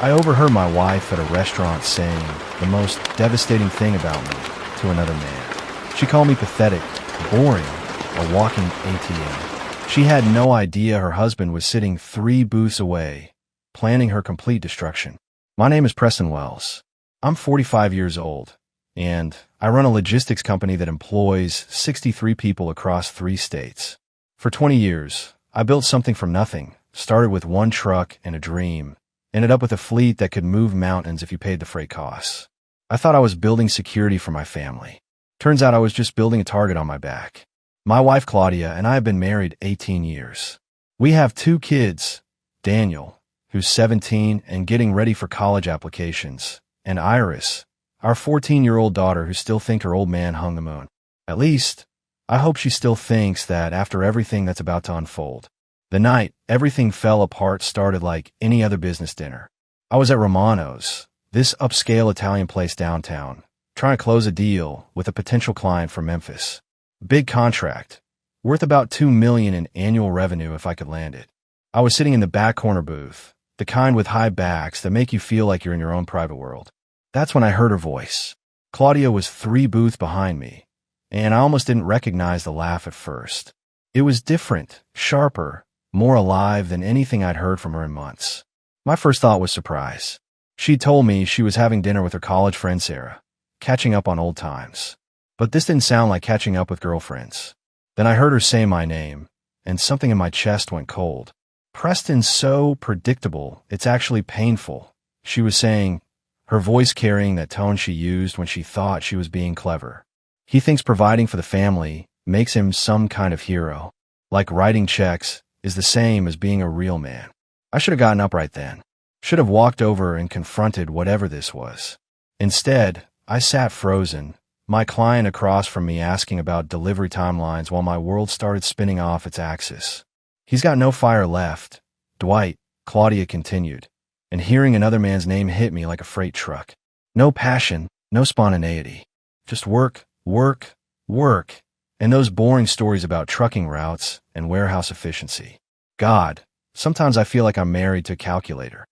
I overheard my wife at a restaurant saying the most devastating thing about me to another man. She called me pathetic, boring, a walking ATM. She had no idea her husband was sitting 3 booths away, planning her complete destruction. My name is Preston Wells. I'm 45 years old, and I run a logistics company that employs 63 people across 3 states. For 20 years, I built something from nothing, started with 1 truck and a dream, ended up with a fleet that could move mountains if you paid the freight costs. I thought I was building security for my family. Turns out I was just building a target on my back. My wife Claudia and I have been married 18 years. We have 2 kids, Daniel, who's 17 and getting ready for college applications, and Iris, our 14-year-old daughter who still thinks her old man hung the moon. At least, I hope she still thinks that after everything that's about to unfold. The night everything fell apart started like any other business dinner. I was at Romano's, this upscale Italian place downtown, trying to close a deal with a potential client from Memphis. Big contract, worth about $2 million in annual revenue if I could land it. I was sitting in the back corner booth, the kind with high backs that make you feel like you're in your own private world. That's when I heard her voice. Claudia was 3 booths behind me, and I almost didn't recognize the laugh at first. It was different, sharper, more alive than anything I'd heard from her in months. My first thought was surprise. She told me she was having dinner with her college friend Sarah, catching up on old times. But this didn't sound like catching up with girlfriends. Then I heard her say my name, and something in my chest went cold. Preston's so predictable, it's actually painful, she was saying, her voice carrying that tone she used when she thought she was being clever. He thinks providing for the family makes him some kind of hero, like writing checks is the same as being a real man. I should have gotten up right then. Should have walked over and confronted whatever this was. Instead, I sat frozen, my client across from me asking about delivery timelines while my world started spinning off its axis. He's got no fire left, Dwight, Claudia continued, and hearing another man's name hit me like a freight truck. No passion, no spontaneity. Just work, work, work, and those boring stories about trucking routes and warehouse efficiency. God, sometimes I feel like I'm married to a calculator.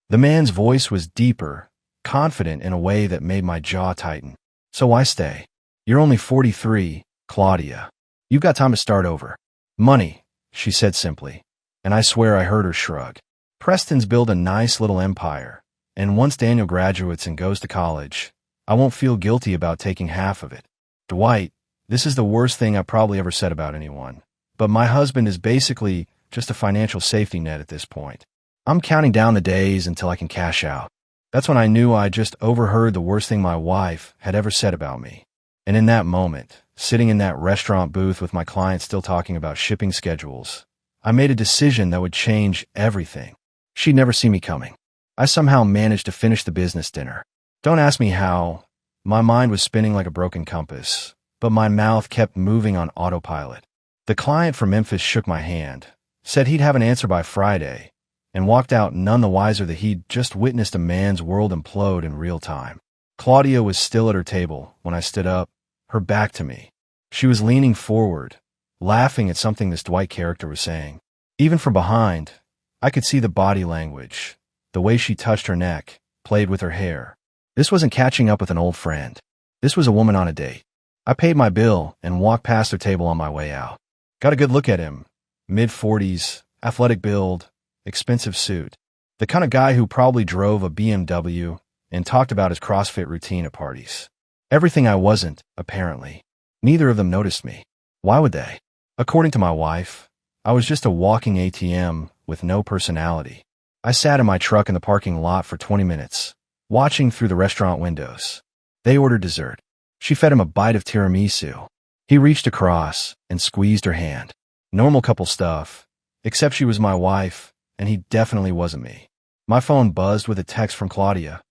The man's voice was deeper, confident in a way that made my jaw tighten. So why stay? You're only 43, Claudia. You've got time to start over. Money, she said simply, and I swear I heard her shrug. Preston's built a nice little empire, and once Daniel graduates and goes to college, I won't feel guilty about taking half of it. Dwight, this is the worst thing I've probably ever said about anyone, but my husband is basically just a financial safety net at this point. I'm counting down the days until I can cash out. That's when I knew I just overheard the worst thing my wife had ever said about me. And in that moment, sitting in that restaurant booth with my client still talking about shipping schedules, I made a decision that would change everything. She'd never see me coming. I somehow managed to finish the business dinner. Don't ask me how. My mind was spinning like a broken compass, but my mouth kept moving on autopilot. The client from Memphis shook my hand, said he'd have an answer by Friday, and walked out none the wiser that he'd just witnessed a man's world implode in real time. Claudia was still at her table when I stood up, her back to me. She was leaning forward, laughing at something this Dwight character was saying. Even from behind, I could see the body language, the way she touched her neck, played with her hair. This wasn't catching up with an old friend. This was a woman on a date. I paid my bill and walked past her table on my way out. Got a good look at him. Mid-40s, athletic build, expensive suit. The kind of guy who probably drove a BMW and talked about his CrossFit routine at parties. Everything I wasn't, apparently. Neither of them noticed me. Why would they? According to my wife, I was just a walking ATM with no personality. I sat in my truck in the parking lot for 20 minutes, watching through the restaurant windows. They ordered dessert. She fed him a bite of tiramisu. He reached across and squeezed her hand. Normal couple stuff, except she was my wife, and he definitely wasn't me. My phone buzzed with a text from Claudia.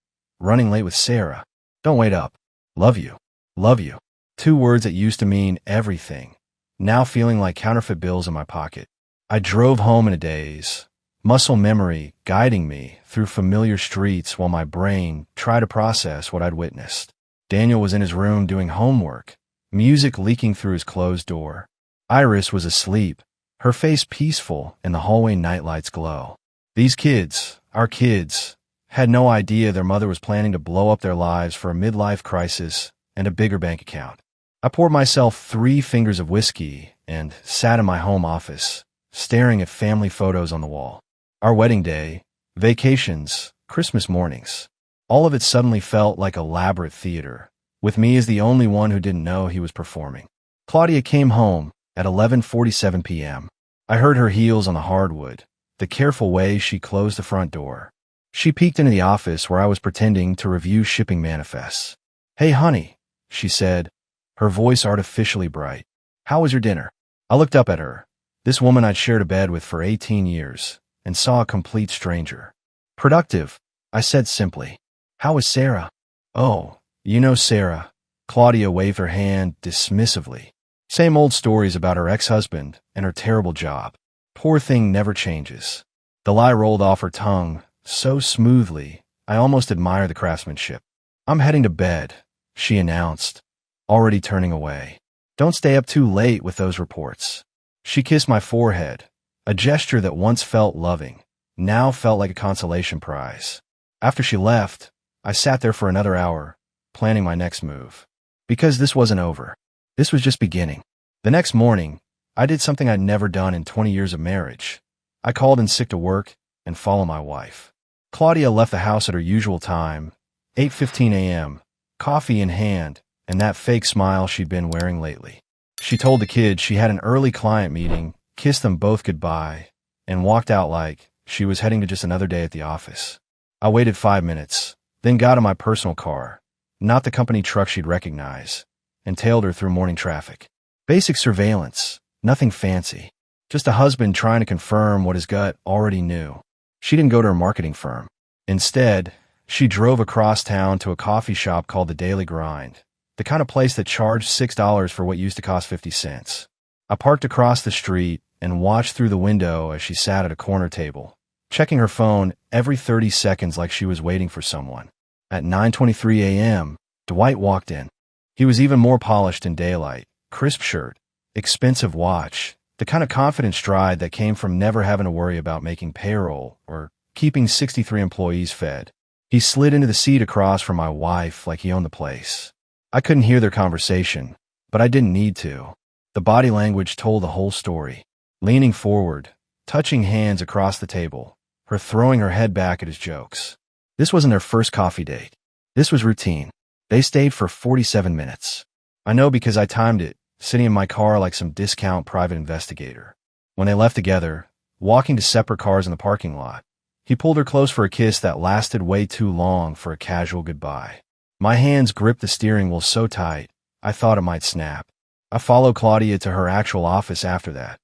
Running late with Sarah. Don't wait up. Love you. Love you. 2 words that used to mean everything, now feeling like counterfeit bills in my pocket. I drove home in a daze, muscle memory guiding me through familiar streets while my brain tried to process what I'd witnessed. Daniel was in his room doing homework, music leaking through his closed door. Iris was asleep, her face peaceful in the hallway nightlight's glow. These kids, our kids, had no idea their mother was planning to blow up their lives for a midlife crisis and a bigger bank account. I poured myself 3 fingers of whiskey and sat in my home office, staring at family photos on the wall. Our wedding day, vacations, Christmas mornings. All of it suddenly felt like elaborate theater, with me as the only one who didn't know he was performing. Claudia came home at 11:47 p.m. I heard her heels on the hardwood, the careful way she closed the front door. She peeked into the office where I was pretending to review shipping manifests. "Hey, honey," she said, her voice artificially bright. "How was your dinner?" I looked up at her, this woman I'd shared a bed with for 18 years, and saw a complete stranger. "Productive," I said simply. "How was Sarah?" "Oh, you know Sarah." Claudia waved her hand dismissively. "Same old stories about her ex-husband and her terrible job. Poor thing never changes." The lie rolled off her tongue so smoothly, I almost admire the craftsmanship. "I'm heading to bed," she announced, already turning away. "Don't stay up too late with those reports." She kissed my forehead, a gesture that once felt loving, now felt like a consolation prize. After she left, I sat there for another hour, planning my next move. Because this wasn't over. This was just beginning. The next morning, I did something I'd never done in 20 years of marriage. I called in sick to work and follow my wife. Claudia left the house at her usual time, 8:15 a.m., coffee in hand, and that fake smile she'd been wearing lately. She told the kids she had an early client meeting, kissed them both goodbye, and walked out like she was heading to just another day at the office. I waited 5 minutes, then got in my personal car, not the company truck she'd recognize, and tailed her through morning traffic. Basic surveillance, nothing fancy. Just a husband trying to confirm what his gut already knew. She didn't go to her marketing firm. Instead, she drove across town to a coffee shop called the Daily Grind, the kind of place that charged $6 for what used to cost 50 cents. I parked across the street and watched through the window as she sat at a corner table, checking her phone every 30 seconds like she was waiting for someone. At 9:23 a.m., Dwight walked in. He was even more polished in daylight, crisp shirt, expensive watch, the kind of confident stride that came from never having to worry about making payroll or keeping 63 employees fed. He slid into the seat across from my wife like he owned the place. I couldn't hear their conversation, but I didn't need to. The body language told the whole story. Leaning forward, touching hands across the table, her throwing her head back at his jokes. This wasn't their first coffee date. This was routine. They stayed for 47 minutes. I know because I timed it, sitting in my car like some discount private investigator. When they left together, walking to separate cars in the parking lot, he pulled her close for a kiss that lasted way too long for a casual goodbye. My hands gripped the steering wheel so tight, I thought it might snap. I followed Claudia to her actual office after that,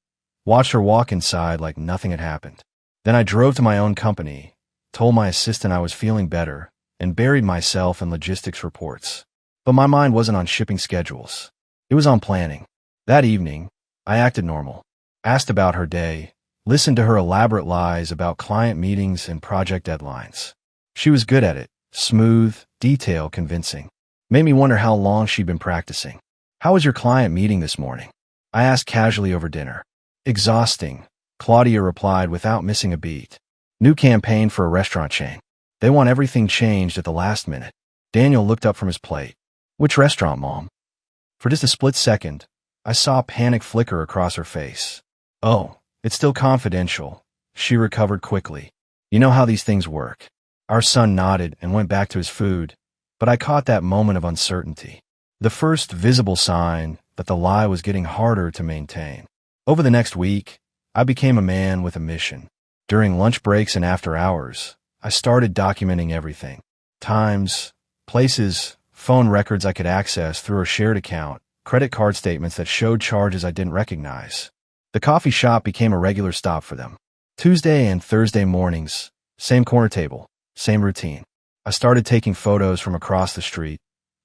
watched her walk inside like nothing had happened. Then I drove to my own company, told my assistant I was feeling better, and buried myself in logistics reports. But my mind wasn't on shipping schedules. It was on planning. That evening, I acted normal, asked about her day, listened to her elaborate lies about client meetings and project deadlines. She was good at it, smooth, detailed, convincing. Made me wonder how long she'd been practicing. "How was your client meeting this morning?" I asked casually over dinner. "Exhausting," Claudia replied without missing a beat. "New campaign for a restaurant chain. They want everything changed at the last minute." Daniel looked up from his plate. "Which restaurant, Mom?" For just a split second, I saw panic flicker across her face. "Oh, it's still confidential," she recovered quickly. "You know how these things work." Our son nodded and went back to his food, but I caught that moment of uncertainty. The first visible sign that the lie was getting harder to maintain. Over the next week, I became a man with a mission. During lunch breaks and after hours, I started documenting everything. Times, places, phone records I could access through a shared account, credit card statements that showed charges I didn't recognize. The coffee shop became a regular stop for them. Tuesday and Thursday mornings, same corner table, same routine. I started taking photos from across the street.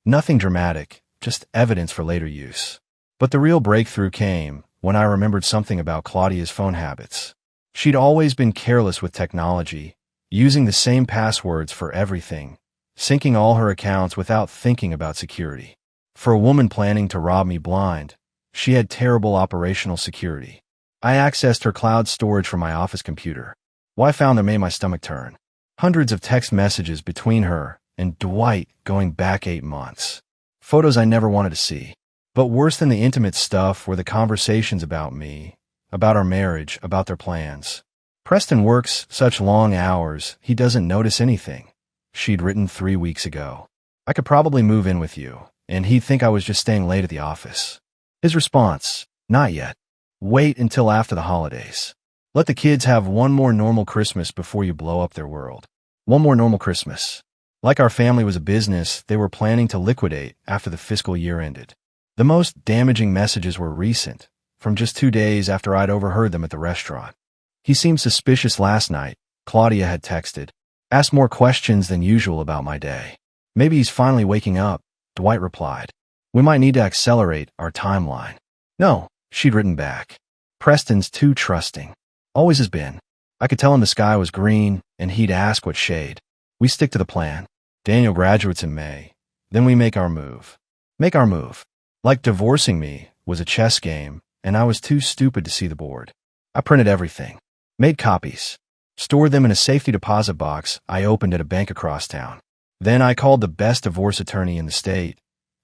Nothing dramatic, just evidence for later use. But the real breakthrough came when I remembered something about Claudia's phone habits. She'd always been careless with technology, using the same passwords for everything, syncing all her accounts without thinking about security. For a woman planning to rob me blind, she had terrible operational security. I accessed her cloud storage from my office computer. What I found that made my stomach turn. Hundreds of text messages between her and Dwight going back 8 months. Photos I never wanted to see. But worse than the intimate stuff were the conversations about me, about our marriage, about their plans. Preston works such long hours, he doesn't notice anything. She'd written 3 weeks ago. I could probably move in with you, and he'd think I was just staying late at the office. His response, not yet. Wait until after the holidays. Let the kids have one more normal Christmas before you blow up their world. One more normal Christmas. Like our family was a business they were planning to liquidate after the fiscal year ended. The most damaging messages were recent, from just 2 days after I'd overheard them at the restaurant. He seemed suspicious last night, Claudia had texted. Asked more questions than usual about my day. Maybe he's finally waking up, Dwight replied. We might need to accelerate our timeline. No, she'd written back. Preston's too trusting. Always has been. I could tell him the sky was green, and he'd ask what shade. We stick to the plan. Daniel graduates in May. Then we make our move. Make our move. Like divorcing me was a chess game, and I was too stupid to see the board. I printed everything. Made copies. Stored them in a safety deposit box I opened at a bank across town. Then I called the best divorce attorney in the state,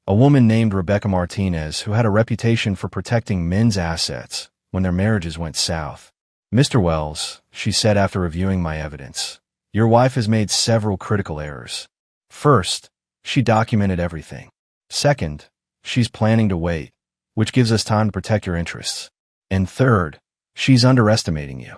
a woman named Rebecca Martinez who had a reputation for protecting men's assets when their marriages went south. Mr. Wells, she said after reviewing my evidence, your wife has made several critical errors. First, she documented everything. Second, she's planning to wait, which gives us time to protect your interests. And third, she's underestimating you.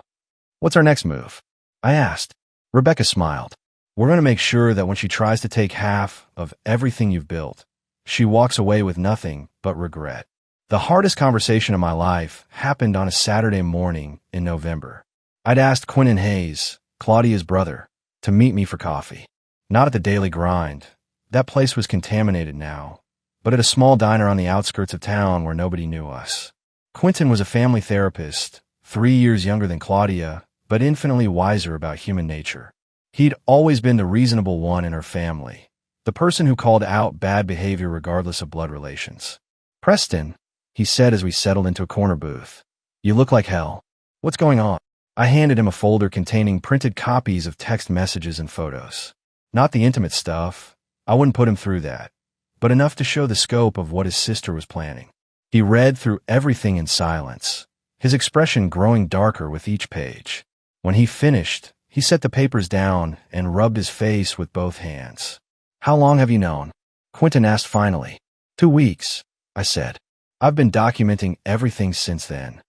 What's our next move? I asked. Rebecca smiled. We're going to make sure that when she tries to take half of everything you've built, she walks away with nothing but regret. The hardest conversation of my life happened on a Saturday morning in November. I'd asked Quentin Hayes, Claudia's brother, to meet me for coffee. Not at the Daily Grind. That place was contaminated now, but at a small diner on the outskirts of town where nobody knew us. Quentin was a family therapist, 3 years younger than Claudia, but infinitely wiser about human nature. He'd always been the reasonable one in her family, the person who called out bad behavior regardless of blood relations. Preston, he said as we settled into a corner booth. You look like hell. What's going on? I handed him a folder containing printed copies of text messages and photos. Not the intimate stuff. I wouldn't put him through that, but enough to show the scope of what his sister was planning. He read through everything in silence, his expression growing darker with each page. When he finished, he set the papers down and rubbed his face with both hands. How long have you known? Quentin asked finally. 2 weeks, I said. I've been documenting everything since then.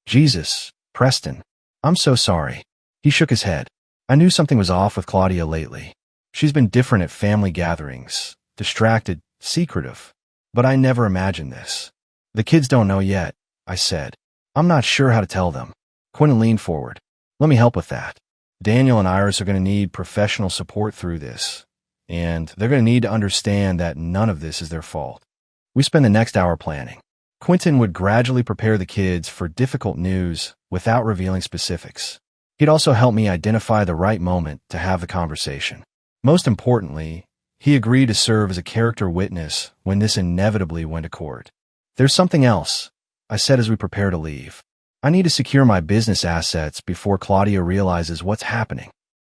Jesus, Preston, I'm so sorry. He shook his head. I knew something was off with Claudia lately. She's been different at family gatherings, distracted, secretive. But I never imagined this. The kids don't know yet, I said. I'm not sure how to tell them. Quentin leaned forward. Let me help with that. Daniel and Iris are going to need professional support through this, and they're going to need to understand that none of this is their fault. We spend the next hour planning. Quentin would gradually prepare the kids for difficult news without revealing specifics. He'd also help me identify the right moment to have the conversation. Most importantly, he agreed to serve as a character witness when this inevitably went to court. There's something else, I said as we prepare to leave. I need to secure my business assets before Claudia realizes what's happening.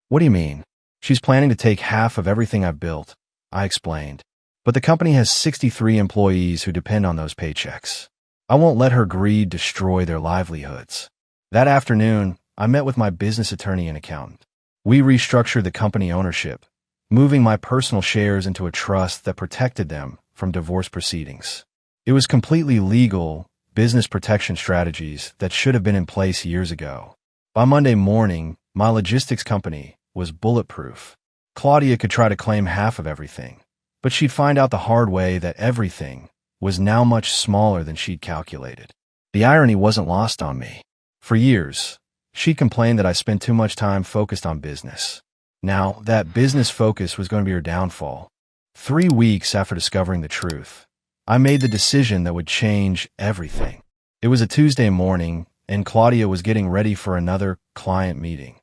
What do you mean? She's planning to take half of everything I've built, I explained. But the company has 63 employees who depend on those paychecks. I won't let her greed destroy their livelihoods. That afternoon, I met with my business attorney and accountant. We restructured the company ownership, moving my personal shares into a trust that protected them from divorce proceedings. It was completely legal business protection strategies that should have been in place years ago. By Monday morning, my logistics company was bulletproof. Claudia could try to claim half of everything, but she'd find out the hard way that everything was now much smaller than she'd calculated. The irony wasn't lost on me. For years, she'd complained that I spent too much time focused on business. Now, that business focus was going to be her downfall. 3 weeks after discovering the truth, I made the decision that would change everything. It was a Tuesday morning, and Claudia was getting ready for another client meeting,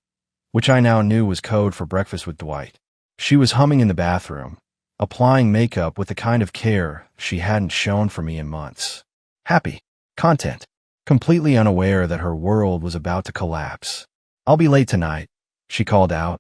which I now knew was code for breakfast with Dwight. She was humming in the bathroom, applying makeup with the kind of care she hadn't shown for me in months. Happy, content, completely unaware that her world was about to collapse. I'll be late tonight, she called out.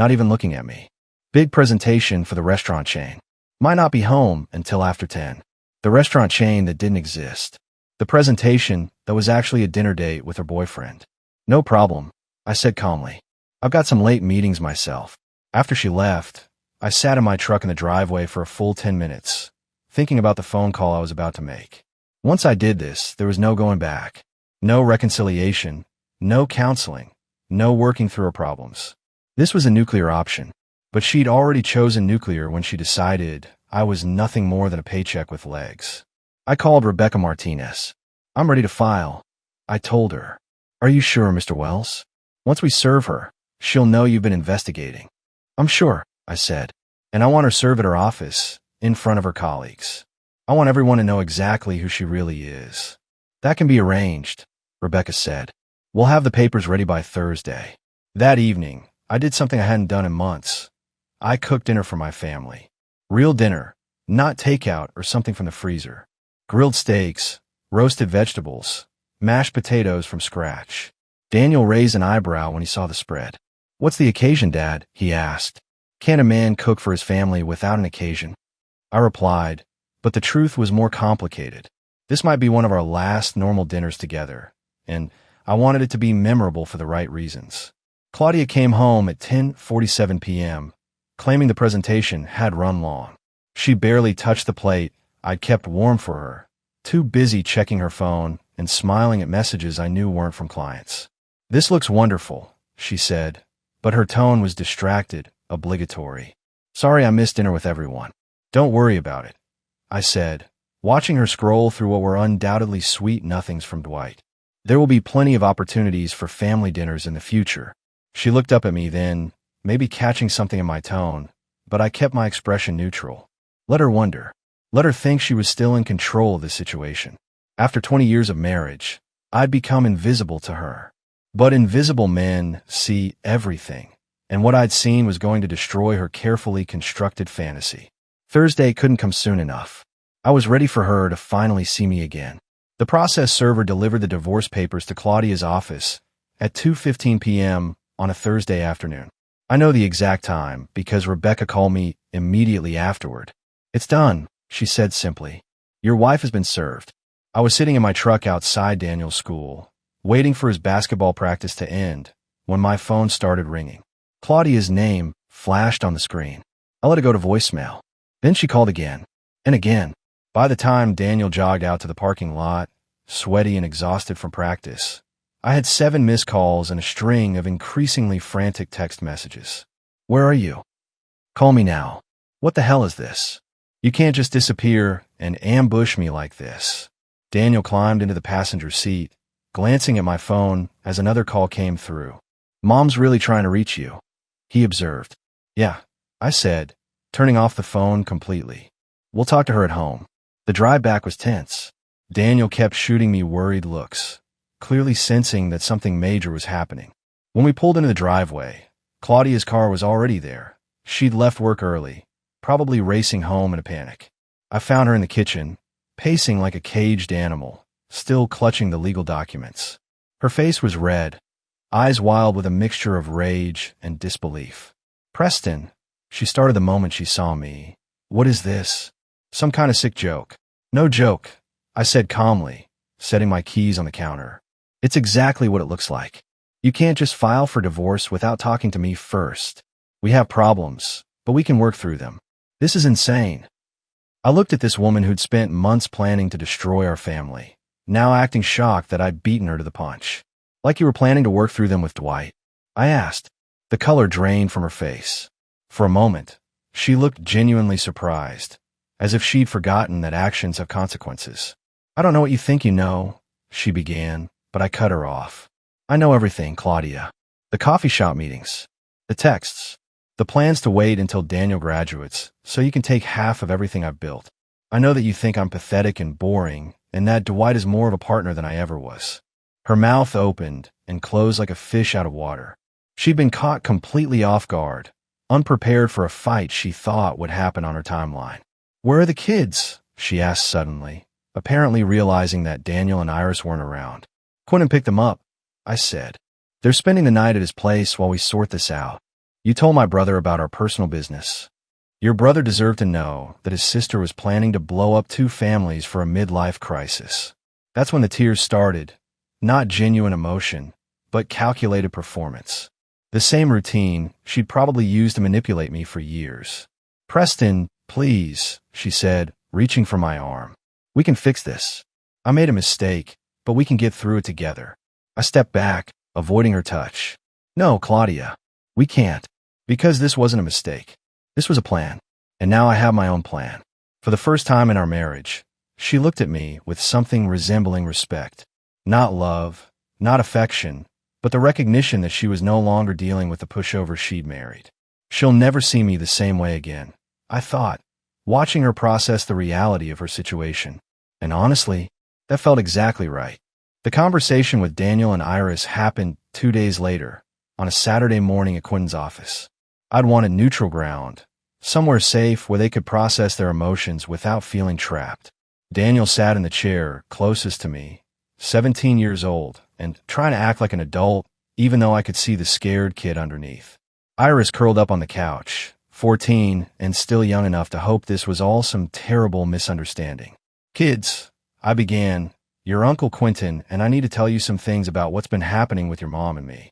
not even looking at me. Big presentation for the restaurant chain. Might not be home until after 10. The restaurant chain that didn't exist. The presentation that was actually a dinner date with her boyfriend. No problem, I said calmly. I've got some late meetings myself. After she left, I sat in my truck in the driveway for a full 10 minutes, thinking about the phone call I was about to make. Once I did this, there was no going back. No reconciliation, no counseling, no working through her problems. This was a nuclear option, but she'd already chosen nuclear when she decided I was nothing more than a paycheck with legs. I called Rebecca Martinez. I'm ready to file, I told her. Are you sure, Mr. Wells? Once we serve her, she'll know you've been investigating. I'm sure, I said, and I want her served at her office, in front of her colleagues. I want everyone to know exactly who she really is. That can be arranged, Rebecca said. We'll have the papers ready by Thursday. That evening, I did something I hadn't done in months. I cooked dinner for my family. Real dinner, not takeout or something from the freezer. Grilled steaks, roasted vegetables, mashed potatoes from scratch. Daniel raised an eyebrow when he saw the spread. What's the occasion, Dad? He asked. Can't a man cook for his family without an occasion? I replied, but the truth was more complicated. This might be one of our last normal dinners together, and I wanted it to be memorable for the right reasons. Claudia came home at 10:47 p.m., claiming the presentation had run long. She barely touched the plate I'd kept warm for her, too busy checking her phone and smiling at messages I knew weren't from clients. This looks wonderful, she said, but her tone was distracted, obligatory. Sorry I missed dinner with everyone. Don't worry about it, I said, watching her scroll through what were undoubtedly sweet nothings from Dwight. There will be plenty of opportunities for family dinners in the future. She looked up at me then, maybe catching something in my tone, but I kept my expression neutral. Let her wonder. Let her think she was still in control of the situation. After 20 years of marriage, I'd become invisible to her. But invisible men see everything, and what I'd seen was going to destroy her carefully constructed fantasy. Thursday couldn't come soon enough. I was ready for her to finally see me again. The process server delivered the divorce papers to Claudia's office at 2:15 p.m. on a Thursday afternoon. I know the exact time because Rebecca called me immediately afterward. It's done, she said simply. Your wife has been served. I was sitting in my truck outside Daniel's school, waiting for his basketball practice to end, when my phone started ringing. Claudia's name flashed on the screen. I let it go to voicemail. Then she called again, and again. By the time Daniel jogged out to the parking lot, sweaty and exhausted from practice, I had 7 missed calls and a string of increasingly frantic text messages. Where are you? Call me now. What the hell is this? You can't just disappear and ambush me like this. Daniel climbed into the passenger seat, glancing at my phone as another call came through. Mom's really trying to reach you, he observed. Yeah, I said, turning off the phone completely. We'll talk to her at home. The drive back was tense. Daniel kept shooting me worried looks, clearly sensing that something major was happening. When we pulled into the driveway, Claudia's car was already there. She'd left work early, probably racing home in a panic. I found her in the kitchen, pacing like a caged animal, still clutching the legal documents. Her face was red, eyes wild with a mixture of rage and disbelief. Preston, she started the moment she saw me. What is this? Some kind of sick joke. No joke, I said calmly, setting my keys on the counter. It's exactly what it looks like. You can't just file for divorce without talking to me first. We have problems, but we can work through them. This is insane. I looked at this woman who'd spent months planning to destroy our family, now acting shocked that I'd beaten her to the punch. Like you were planning to work through them with Dwight? I asked. The color drained from her face. For a moment, she looked genuinely surprised, as if she'd forgotten that actions have consequences. I don't know what you think you know, she began, but I cut her off. I know everything, Claudia. The coffee shop meetings, the texts, the plans to wait until Daniel graduates so you can take half of everything I've built. I know that you think I'm pathetic and boring, and that Dwight is more of a partner than I ever was. Her mouth opened and closed like a fish out of water. She'd been caught completely off guard, unprepared for a fight she thought would happen on her timeline. Where are the kids? She asked suddenly, apparently realizing that Daniel and Iris weren't around. Quinn picked them up, I said. They're spending the night at his place while we sort this out. You told my brother about our personal business. Your brother deserved to know that his sister was planning to blow up 2 families for a midlife crisis. That's when the tears started. Not genuine emotion, but calculated performance. The same routine she'd probably used to manipulate me for years. Preston, please, she said, reaching for my arm. We can fix this. I made a mistake, but we can get through it together. I stepped back, avoiding her touch. No, Claudia. We can't. Because this wasn't a mistake. This was a plan. And now I have my own plan. For the first time in our marriage, she looked at me with something resembling respect. Not love, not affection, but the recognition that she was no longer dealing with the pushover she'd married. She'll never see me the same way again, I thought, watching her process the reality of her situation. And honestly, that felt exactly right. The conversation with Daniel and Iris happened 2 days later, on a Saturday morning at Quentin's office. I'd wanted neutral ground, somewhere safe where they could process their emotions without feeling trapped. Daniel sat in the chair closest to me, 17 years old, and trying to act like an adult, even though I could see the scared kid underneath. Iris curled up on the couch, 14 and still young enough to hope this was all some terrible misunderstanding. Kids, I began, your Uncle Quentin and I need to tell you some things about what's been happening with your mom and me.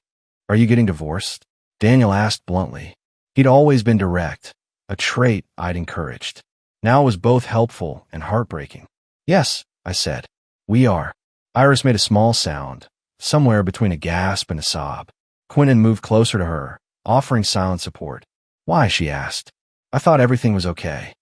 Are you getting divorced? Daniel asked bluntly. He'd always been direct, a trait I'd encouraged. Now it was both helpful and heartbreaking. Yes, I said. We are. Iris made a small sound, somewhere between a gasp and a sob. Quentin moved closer to her, offering silent support. Why? She asked. I thought everything was okay.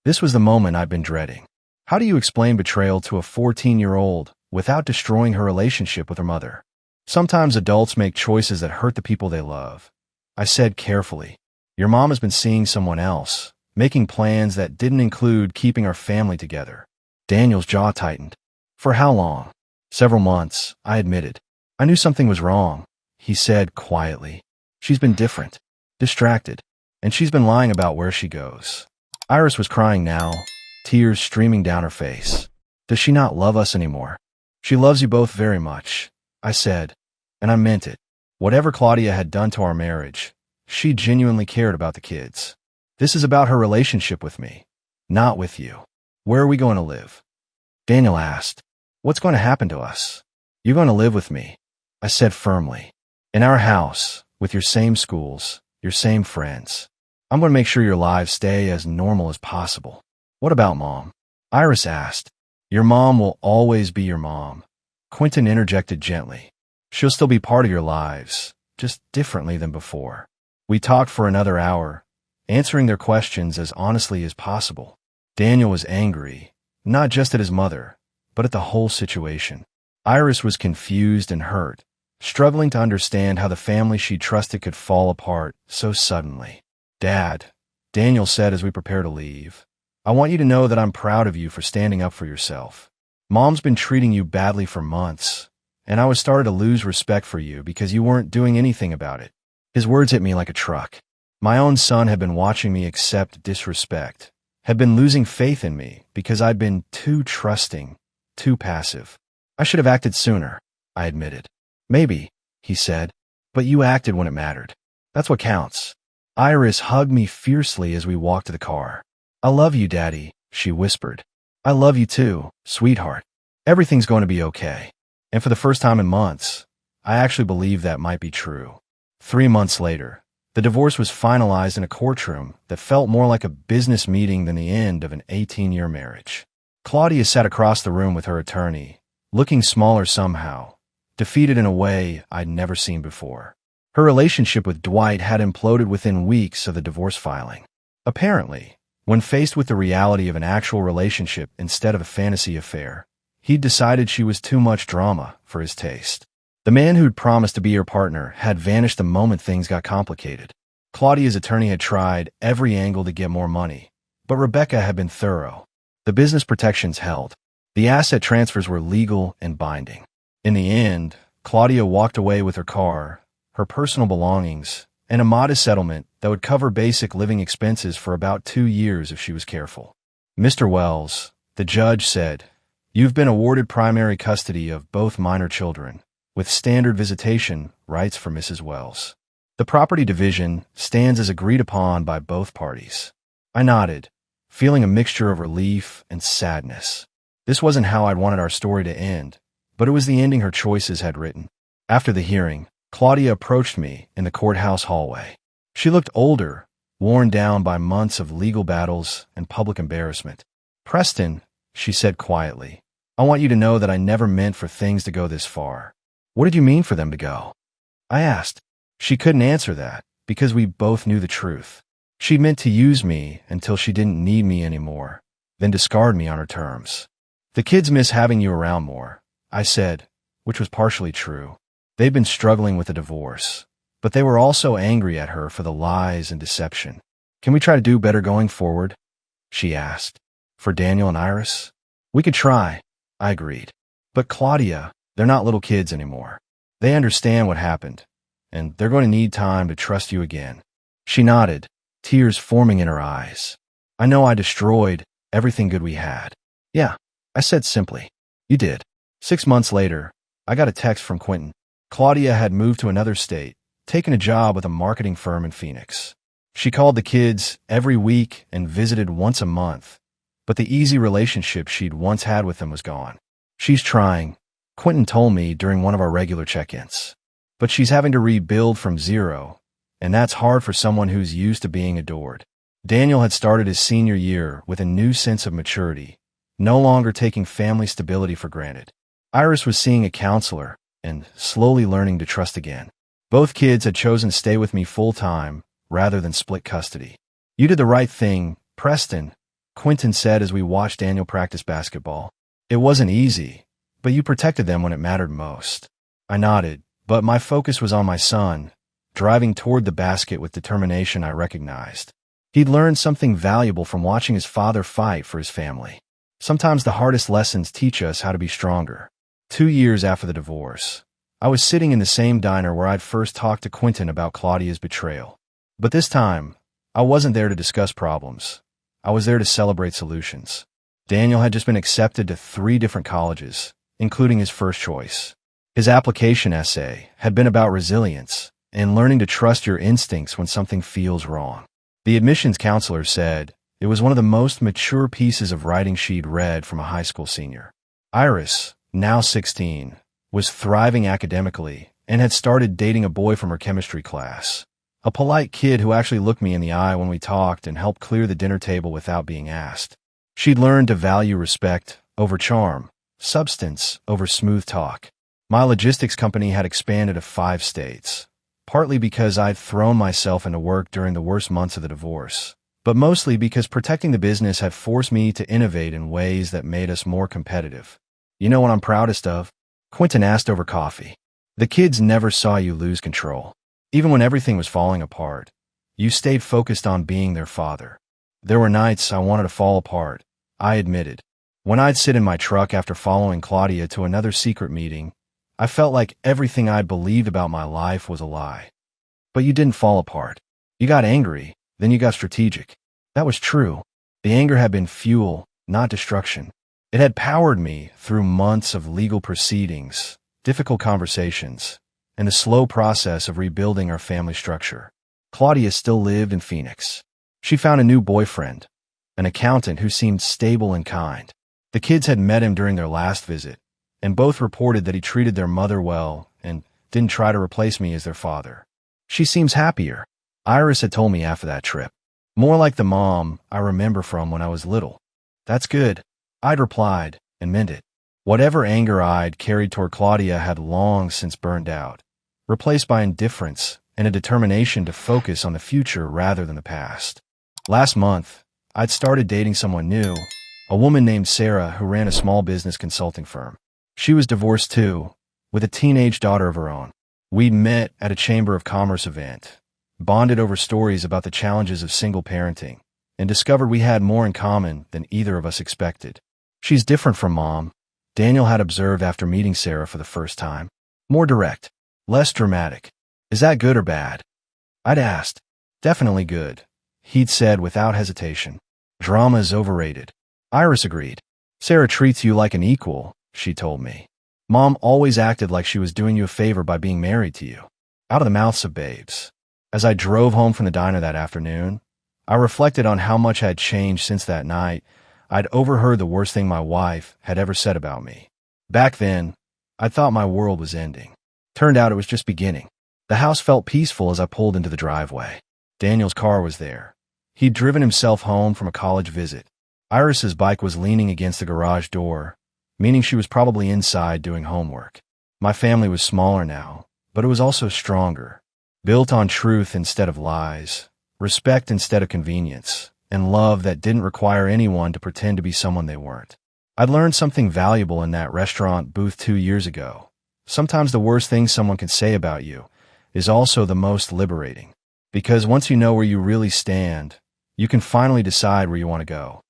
This was the moment I'd been dreading. How do you explain betrayal to a 14-year-old without destroying her relationship with her mother? Sometimes adults make choices that hurt the people they love. I said carefully, your mom has been seeing someone else, making plans that didn't include keeping our family together. Daniel's jaw tightened. For how long? Several months, I admitted. I knew something was wrong, he said quietly. She's been different, distracted, and she's been lying about where she goes. Iris was crying now, tears streaming down her face. Does she not love us anymore? She loves you both very much, I said, and I meant it. Whatever Claudia had done to our marriage, she genuinely cared about the kids. This is about her relationship with me, not with you. Where are we going to live? Daniel asked. What's going to happen to us? You're going to live with me, I said firmly. In our house, with your same schools, your same friends. I'm going to make sure your lives stay as normal as possible. What about Mom? Iris asked. Your mom will always be your mom. Quentin interjected gently. She'll still be part of your lives, just differently than before. We talked for another hour, answering their questions as honestly as possible. Daniel was angry, not just at his mother, but at the whole situation. Iris was confused and hurt, struggling to understand how the family she trusted could fall apart so suddenly. Dad, Daniel said as we prepared to leave, I want you to know that I'm proud of you for standing up for yourself. Mom's been treating you badly for months, and I was starting to lose respect for you because you weren't doing anything about it. His words hit me like a truck. My own son had been watching me accept disrespect, had been losing faith in me because I'd been too trusting, too passive. I should have acted sooner, I admitted. Maybe, he said, but you acted when it mattered. That's what counts. Iris hugged me fiercely as we walked to the car. I love you, Daddy, she whispered. I love you too, sweetheart. Everything's going to be okay. And for the first time in months, I actually believed that might be true. 3 months later, the divorce was finalized in a courtroom that felt more like a business meeting than the end of an 18-year marriage. Claudia sat across the room with her attorney, looking smaller somehow, defeated in a way I'd never seen before. Her relationship with Dwight had imploded within weeks of the divorce filing. Apparently, when faced with the reality of an actual relationship instead of a fantasy affair, he'd decided she was too much drama for his taste. The man who'd promised to be her partner had vanished the moment things got complicated. Claudia's attorney had tried every angle to get more money, but Rebecca had been thorough. The business protections held. The asset transfers were legal and binding. In the end, Claudia walked away with her car, her personal belongings, and a modest settlement that would cover basic living expenses for about 2 years if she was careful. Mr. Wells, the judge said, you've been awarded primary custody of both minor children, with standard visitation rights for Mrs. Wells. The property division stands as agreed upon by both parties. I nodded, feeling a mixture of relief and sadness. This wasn't how I'd wanted our story to end, but it was the ending her choices had written. After the hearing, Claudia approached me in the courthouse hallway. She looked older, worn down by months of legal battles and public embarrassment. "Preston," she said quietly, "I want you to know that I never meant for things to go this far." "What did you mean for them to go?" I asked. She couldn't answer that, because we both knew the truth. She meant to use me until she didn't need me anymore, then discard me on her terms. "The kids miss having you around more," I said, which was partially true. They'd been struggling with a divorce, but they were also angry at her for the lies and deception. "Can we try to do better going forward?" she asked. "For Daniel and Iris?" "We could try," I agreed. "But Claudia, they're not little kids anymore. They understand what happened, and they're going to need time to trust you again." She nodded, tears forming in her eyes. "I know I destroyed everything good we had." "Yeah," I said simply. "You did." 6 months later, I got a text from Quentin. Claudia had moved to another state, taken a job with a marketing firm in Phoenix. She called the kids every week and visited once a month, but the easy relationship she'd once had with them was gone. "She's trying," Quentin told me during one of our regular check-ins. "But she's having to rebuild from zero, and that's hard for someone who's used to being adored." Daniel had started his senior year with a new sense of maturity, no longer taking family stability for granted. Iris was seeing a counselor and slowly learning to trust again. Both kids had chosen to stay with me full-time rather than split custody. "You did the right thing, Preston," Quentin said as we watched Daniel practice basketball. "It wasn't easy, but you protected them when it mattered most." I nodded, but my focus was on my son, driving toward the basket with determination I recognized. He'd learned something valuable from watching his father fight for his family. Sometimes the hardest lessons teach us how to be stronger. 2 years after the divorce, I was sitting in the same diner where I'd first talked to Quentin about Claudia's betrayal. But this time, I wasn't there to discuss problems. I was there to celebrate solutions. Daniel had just been accepted to 3 different colleges, including his first choice. His application essay had been about resilience and learning to trust your instincts when something feels wrong. The admissions counselor said it was one of the most mature pieces of writing she'd read from a high school senior. Iris, now 16, was thriving academically and had started dating a boy from her chemistry class. A polite kid who actually looked me in the eye when we talked and helped clear the dinner table without being asked. She'd learned to value respect over charm, substance over smooth talk. My logistics company had expanded to 5 states, partly because I'd thrown myself into work during the worst months of the divorce, but mostly because protecting the business had forced me to innovate in ways that made us more competitive. "You know what I'm proudest of?" Quentin asked over coffee. "The kids never saw you lose control. Even when everything was falling apart, you stayed focused on being their father." There were nights I wanted to fall apart, I admitted. When I'd sit in my truck after following Claudia to another secret meeting, I felt like everything I'd believed about my life was a lie. "But you didn't fall apart. You got angry, then you got strategic." That was true. The anger had been fuel, not destruction. It had powered me through months of legal proceedings, difficult conversations, and the slow process of rebuilding our family structure. Claudia still lived in Phoenix. She found a new boyfriend, an accountant who seemed stable and kind. The kids had met him during their last visit, and both reported that he treated their mother well and didn't try to replace me as their father. "She seems happier," Iris had told me after that trip. "More like the mom I remember from when I was little." "That's good," I'd replied, and meant it. Whatever anger I'd carried toward Claudia had long since burned out, replaced by indifference and a determination to focus on the future rather than the past. Last month, I'd started dating someone new, a woman named Sarah who ran a small business consulting firm. She was divorced too, with a teenage daughter of her own. We'd met at a Chamber of Commerce event, bonded over stories about the challenges of single parenting, and discovered we had more in common than either of us expected. "She's different from Mom," Daniel had observed after meeting Sarah for the first time. "More direct, less dramatic. Is that good or bad?" I'd asked. "Definitely good," he'd said without hesitation. "Drama is overrated." Iris agreed. "Sarah treats you like an equal," she told me. "Mom always acted like she was doing you a favor by being married to you." Out of the mouths of babes. As I drove home from the diner that afternoon, I reflected on how much had changed since that night. I'd overheard the worst thing my wife had ever said about me. Back then, I thought my world was ending. Turned out it was just beginning. The house felt peaceful as I pulled into the driveway. Daniel's car was there. He'd driven himself home from a college visit. Iris's bike was leaning against the garage door, meaning she was probably inside doing homework. My family was smaller now, but it was also stronger, built on truth instead of lies, respect instead of convenience, and love that didn't require anyone to pretend to be someone they weren't. I'd learned something valuable in that restaurant booth 2 years ago. Sometimes the worst thing someone can say about you is also the most liberating, because once you know where you really stand, you can finally decide where you want to go.